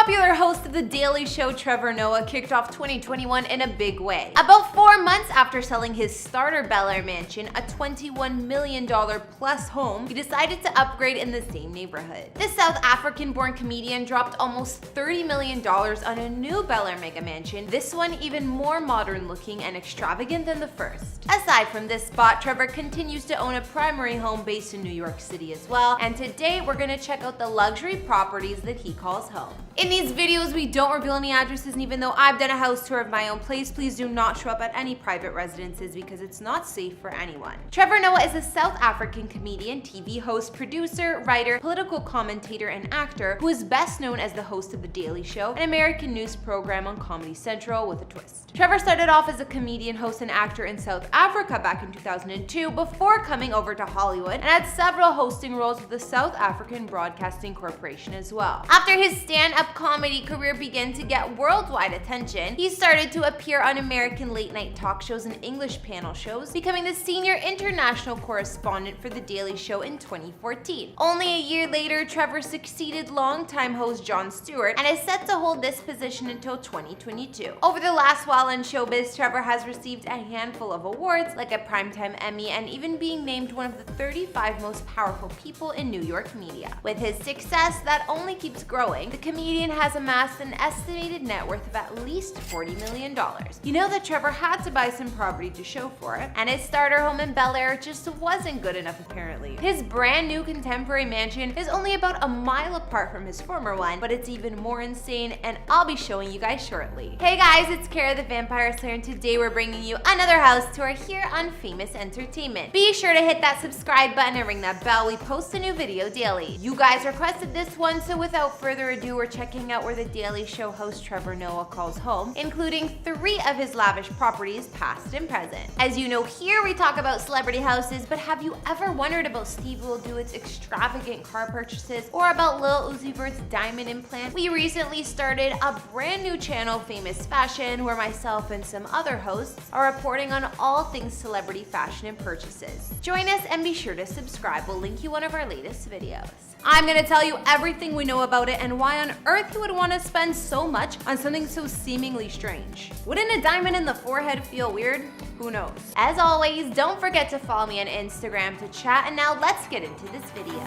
popular host of The Daily Show, Trevor Noah, kicked off 2021 in a big way. About 4 months after selling his starter Bel Air mansion, a $21 million plus home, he decided to upgrade in the same neighborhood. This South African-born comedian dropped almost $30 million on a new Bel Air mega mansion, this one even more modern looking and extravagant than the first. Aside from this spot, Trevor continues to own a primary home based in New York City as well, and today we're gonna check out the luxury properties that he calls home. In these videos, we don't reveal any addresses, and even though I've done a house tour of my own place, please do not show up at any private residences because it's not safe for anyone. Trevor Noah is a South African comedian, TV host, producer, writer, political commentator, and actor who is best known as the host of The Daily Show, an American news program on Comedy Central with a twist. Trevor started off as a comedian, host, and actor in South Africa back in 2002 before coming over to Hollywood, and had several hosting roles with the South African Broadcasting Corporation as well. After his stand-up comedy career began to get worldwide attention, he started to appear on American late-night talk shows and English panel shows, becoming the senior international correspondent for The Daily Show in 2014. Only a year later, Trevor succeeded longtime host Jon Stewart and is set to hold this position until 2022. Over the last while in showbiz, Trevor has received a handful of awards, like a Primetime Emmy, and even being named one of the 35 most powerful people in New York media. With his success that only keeps growing, the comedian has amassed an estimated net worth of at least $40 million. You know that Trevor had to buy some property to show for it, and his starter home in Bel Air just wasn't good enough apparently. His brand new contemporary mansion is only about a mile apart from his former one, but it's even more insane, and I'll be showing you guys shortly. Hey guys, it's Kara the Vampire Slayer, and today we're bringing you another house tour here on Famous Entertainment. Be sure to hit that subscribe button and ring that bell. We post a new video daily. You guys requested this one, so without further ado, we're checking out where The Daily Show host Trevor Noah calls home, including 3 of his lavish properties, past and present. As you know, here we talk about celebrity houses, but have you ever wondered about Steve Will Duett's extravagant car purchases, or about Lil Uzi Vert's diamond implant? We recently started a brand new channel, Famous Fashion, where myself and some other hosts are reporting on all things celebrity fashion and purchases. Join us and be sure to subscribe. We'll link you one of our latest videos. I'm gonna tell you everything we know about it and why on earth you would want to spend so much on something so seemingly strange. Wouldn't a diamond in the forehead feel weird? Who knows? As always, don't forget to follow me on Instagram to chat, and now let's get into this video.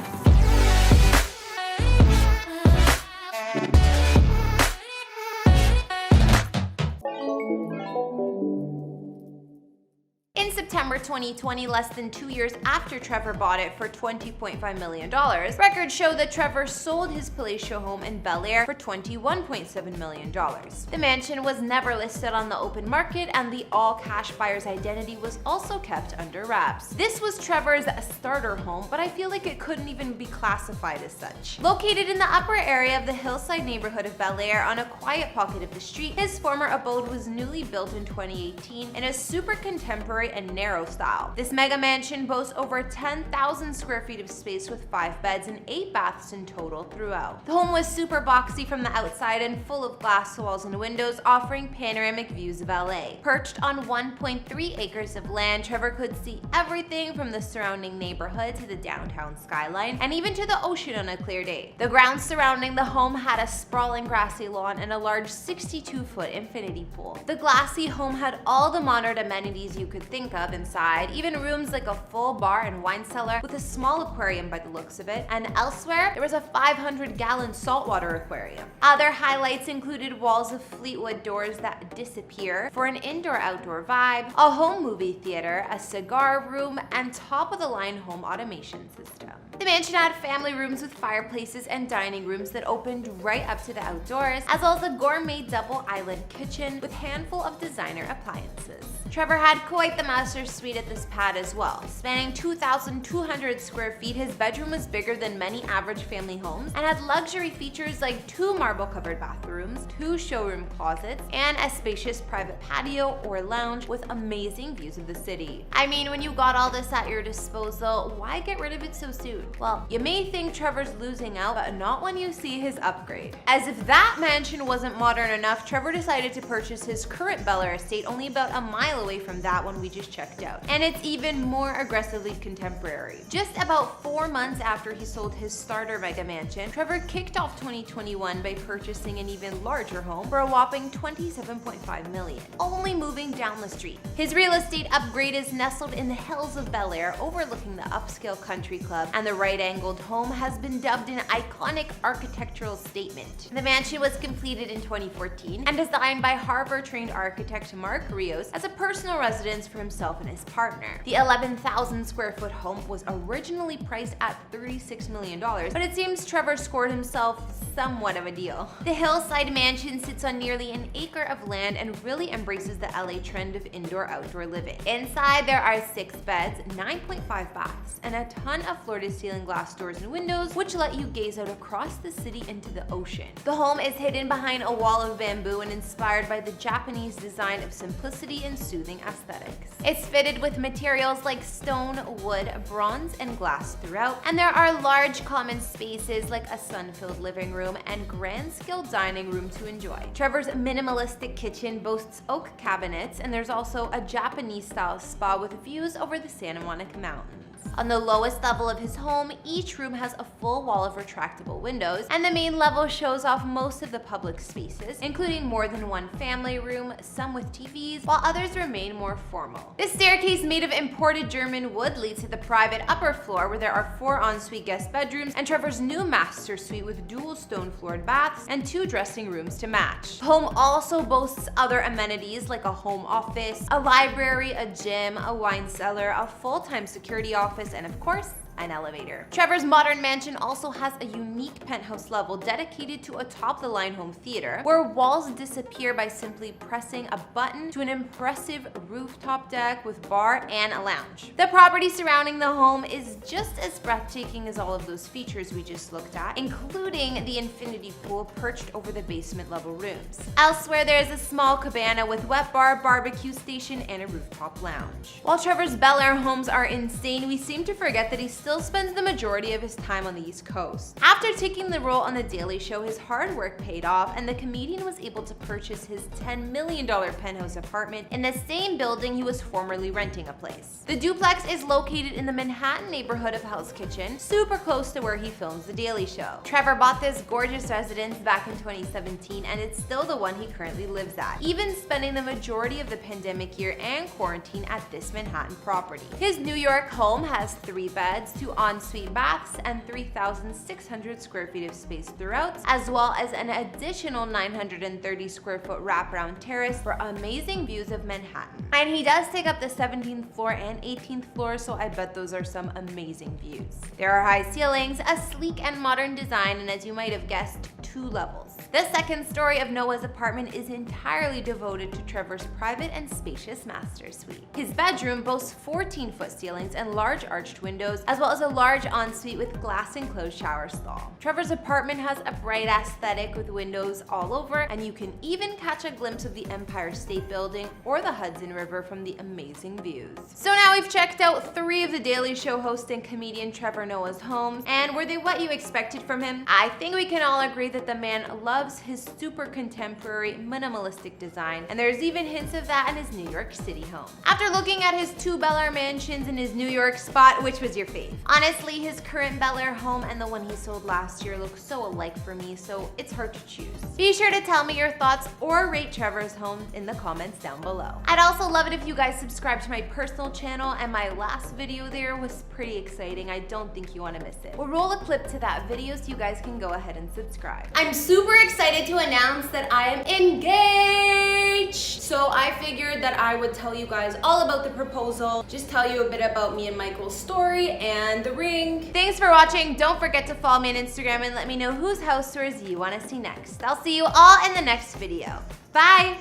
In September 2020, less than 2 years after Trevor bought it for $20.5 million, records show that Trevor sold his palatial home in Bel Air for $21.7 million. The mansion was never listed on the open market, and the all-cash buyer's identity was also kept under wraps. This was Trevor's starter home, but I feel like it couldn't even be classified as such. Located in the upper area of the hillside neighborhood of Bel Air on a quiet pocket of the street, his former abode was newly built in 2018 in a super contemporary and narrow style. This mega mansion boasts over 10,000 square feet of space with 5 beds and 8 baths in total throughout. The home was super boxy from the outside and full of glass walls and windows, offering panoramic views of LA. Perched on 1.3 acres of land, Trevor could see everything from the surrounding neighborhood to the downtown skyline, and even to the ocean on a clear day. The grounds surrounding the home had a sprawling grassy lawn and a large 62-foot infinity pool. The glassy home had all the modern amenities you could think of inside, even rooms like a full bar and wine cellar with a small aquarium by the looks of it, and elsewhere there was a 500-gallon saltwater aquarium. Other highlights included walls of Fleetwood doors that disappear for an indoor-outdoor vibe, a home movie theater, a cigar room, and top-of-the-line home automation system. The mansion had family rooms with fireplaces and dining rooms that opened right up to the outdoors, as well as a gourmet double-island kitchen with handful of designer appliances. Trevor had quite the master suite at this pad as well. Spanning 2,200 square feet, his bedroom was bigger than many average family homes and had luxury features like 2 marble-covered bathrooms, 2 showroom closets, and a spacious private patio or lounge with amazing views of the city. I mean, when you got all this at your disposal, why get rid of it so soon? Well, you may think Trevor's losing out, but not when you see his upgrade. As if that mansion wasn't modern enough, Trevor decided to purchase his current Bel Air estate only about a mile away from that one we just checked out. And it's even more aggressively contemporary. Just about 4 months after he sold his starter mega mansion, Trevor kicked off 2021 by purchasing an even larger home for a whopping $27.5 million, only moving down the street. His real estate upgrade is nestled in the hills of Bel Air, overlooking the upscale country club, and the right-angled home has been dubbed an iconic architectural statement. The mansion was completed in 2014 and designed by Harvard-trained architect Mark Rios as a personal residence for himself and his partner. The 11,000 square foot home was originally priced at $36 million, but it seems Trevor scored himself somewhat of a deal. The hillside mansion sits on nearly an acre of land and really embraces the LA trend of indoor-outdoor living. Inside, there are 6 beds, 9.5 baths, and a ton of floor-to-ceiling glass doors and windows, which let you gaze out across the city into the ocean. The home is hidden behind a wall of bamboo and inspired by the Japanese design of simplicity and soothing aesthetics. It's fitted with materials like stone, wood, bronze, and glass throughout, and there are large common spaces like a sun-filled living room and grand-scale dining room to enjoy. Trevor's minimalistic kitchen boasts oak cabinets, and there's also a Japanese-style spa with views over the Santa Monica Mountains. On the lowest level of his home, each room has a full wall of retractable windows, and the main level shows off most of the public spaces, including more than one family room, some with TVs, while others remain more formal. This staircase made of imported German wood leads to the private upper floor, where there are 4 ensuite guest bedrooms and Trevor's new master suite with dual stone-floored baths and 2 dressing rooms to match. The home also boasts other amenities like a home office, a library, a gym, a wine cellar, a full-time security office, and of course, an elevator. Trevor's modern mansion also has a unique penthouse level dedicated to a top-of-the-line home theater, where walls disappear by simply pressing a button, to an impressive rooftop deck with bar and a lounge. The property surrounding the home is just as breathtaking as all of those features we just looked at, including the infinity pool perched over the basement level rooms. Elsewhere, there is a small cabana with wet bar, barbecue station, and a rooftop lounge. While Trevor's Bel Air homes are insane, we seem to forget that he still spends the majority of his time on the East Coast. After taking the role on The Daily Show, his hard work paid off, and the comedian was able to purchase his $10 million penthouse apartment in the same building he was formerly renting a place. The duplex is located in the Manhattan neighborhood of Hell's Kitchen, super close to where he films The Daily Show. Trevor bought this gorgeous residence back in 2017, and it's still the one he currently lives at, even spending the majority of the pandemic year and quarantine at this Manhattan property. His New York home has 3 beds, 2 ensuite baths, and 3,600 square feet of space throughout, as well as an additional 930 square foot wraparound terrace for amazing views of Manhattan. And he does take up the 17th floor and 18th floor, so I bet those are some amazing views. There are high ceilings, a sleek and modern design, and as you might have guessed, 2 levels. The second story of Noah's apartment is entirely devoted to Trevor's private and spacious master suite. His bedroom boasts 14-foot ceilings and large arched windows, as well as a large ensuite with glass-enclosed shower stall. Trevor's apartment has a bright aesthetic with windows all over, and you can even catch a glimpse of the Empire State Building or the Hudson River from the amazing views. So now we've checked out 3 of The Daily Show host and comedian Trevor Noah's homes, and were they what you expected from him? I think we can all agree that the man loves his super contemporary, minimalistic design, and there's even hints of that in his New York City home. After looking at his 2 Bel Air mansions in his New York spot, which was your fave? Honestly, his current Bel Air home and the one he sold last year look so alike for me, so it's hard to choose. Be sure to tell me your thoughts or rate Trevor's home in the comments down below. I'd also love it if you guys subscribe to my personal channel, and my last video there was pretty exciting. I don't think you want to miss it. We'll roll a clip to that video so you guys can go ahead and subscribe. I'm super excited to announce that I am engaged! So I figured that I would tell you guys all about the proposal, just tell you a bit about me and Michael's story and the ring. Thanks for watching. Don't forget to follow me on Instagram and let me know whose house tours you want to see next. I'll see you all in the next video. Bye!